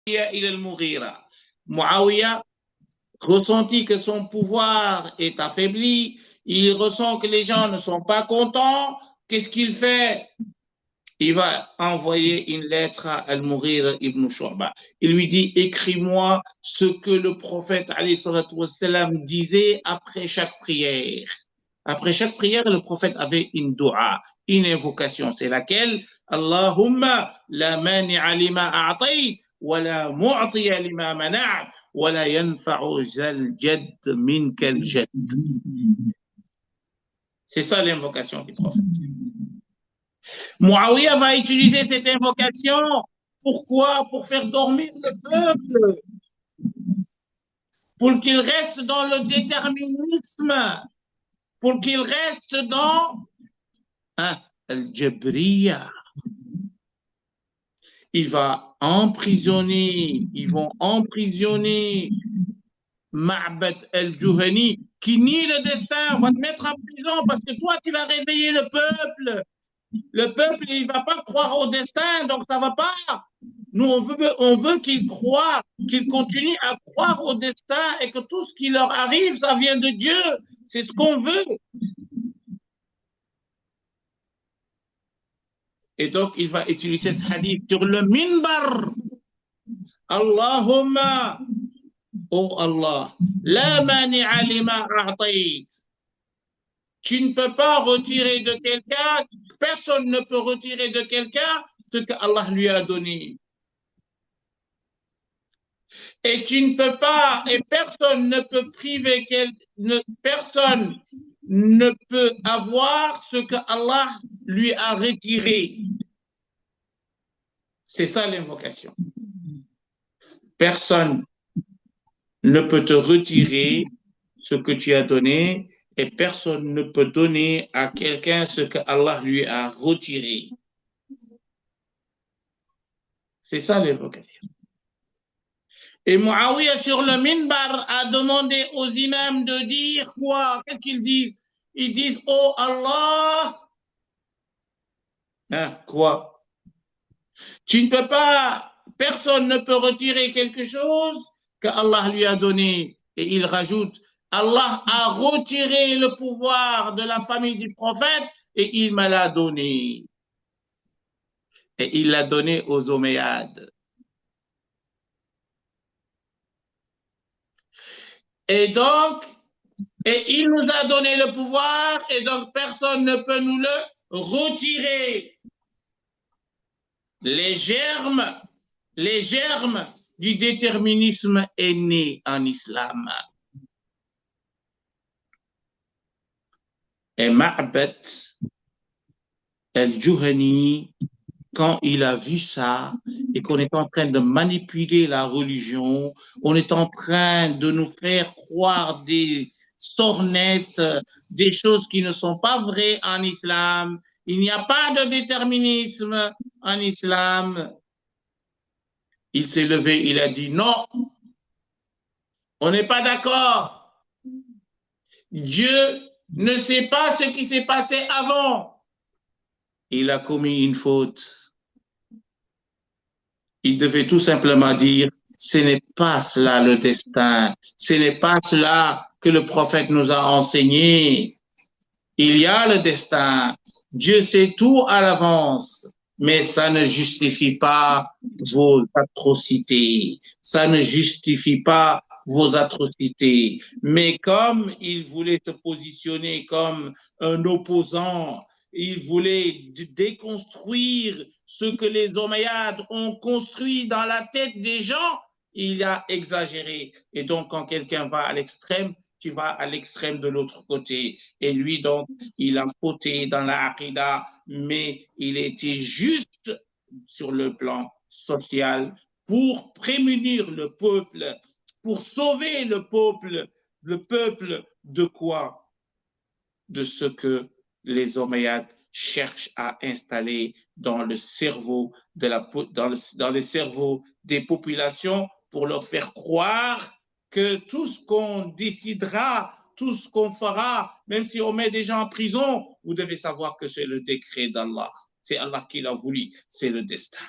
إلى المغيرة. Muawiyah ressentit que son pouvoir est affaibli, il ressent que les gens ne sont pas contents. Qu'est-ce qu'il fait? Il va envoyer une lettre à Al-Mughira ibn Shu'ba. Il lui dit, écris-moi ce que le prophète alayhi salatu wassalam disait après chaque prière. Après chaque prière, le prophète avait une dua, une invocation. C'est laquelle? Allahumma la mani'a lima a'tayt wa la mu'tiya lima mana'at wa la yanfa'u zal jadd minkal jadd. C'est ça l'invocation du prophète. Muawiyah va utiliser cette invocation. Pourquoi? Pour faire dormir le peuple. Pour qu'il reste dans le déterminisme. Pour qu'il reste dans Al-Jabriya. Ils vont emprisonner Ma'bad al-Juhani qui nie le destin. On va te mettre en prison parce que toi, tu vas réveiller le peuple. Le peuple, il ne va pas croire au destin, donc ça ne va pas. Nous, on veut qu'ils croient, qu'ils continuent à croire au destin et que tout ce qui leur arrive, ça vient de Dieu. C'est ce qu'on veut. Et donc, il va utiliser ce hadith sur le minbar. Allahumma, oh Allah, la mani'a lima a'tayt. Tu ne peux pas retirer de quelqu'un, personne ne peut retirer de quelqu'un ce que Allah lui a donné. Et tu ne peux pas, et personne ne peut priver, personne ne peut avoir ce que Allah lui a retiré. C'est ça l'invocation. Personne ne peut te retirer ce que tu as donné et personne ne peut donner à quelqu'un ce que Allah lui a retiré. C'est ça l'invocation. Et Muawiyah sur le minbar a demandé aux imams de dire quoi? Qu'est-ce qu'ils disent? Ils disent, oh Allah, quoi? Tu ne peux pas, personne ne peut retirer quelque chose que Allah lui a donné. Et il rajoute, Allah a retiré le pouvoir de la famille du prophète et il me l'a donné. Et il l'a donné aux Omeyyades. Et donc, il nous a donné le pouvoir et donc personne ne peut nous le retirer. Les germes du déterminisme est né en islam. Et Ma'bad al-Juhani, quand il a vu ça et qu'on est en train de manipuler la religion, on est en train de nous faire croire des sornettes, des choses qui ne sont pas vraies en islam. Il n'y a pas de déterminisme en islam. Il s'est levé, il a dit non, on n'est pas d'accord. Dieu ne sait pas ce qui s'est passé avant. Il a commis une faute. Il devait tout simplement dire, ce n'est pas cela le destin, ce n'est pas cela que le prophète nous a enseigné. Il y a le destin, Dieu sait tout à l'avance, mais ça ne justifie pas vos atrocités, ça ne justifie pas vos atrocités. Mais comme il voulait se positionner comme un opposant, il voulait déconstruire ce que les Omeyyades ont construit dans la tête des gens, il a exagéré. Et donc, quand quelqu'un va à l'extrême, tu vas à l'extrême de l'autre côté. Et lui, donc, il a fauté dans la Aqidah, mais il était juste sur le plan social pour prémunir le peuple, pour sauver le peuple de quoi? De ce que les Omeyyades cherchent à installer dans le cerveau dans le cerveau des populations pour leur faire croire que tout ce qu'on décidera, tout ce qu'on fera, même si on met des gens en prison, vous devez savoir que c'est le décret d'Allah. C'est Allah qui l'a voulu, c'est le destin.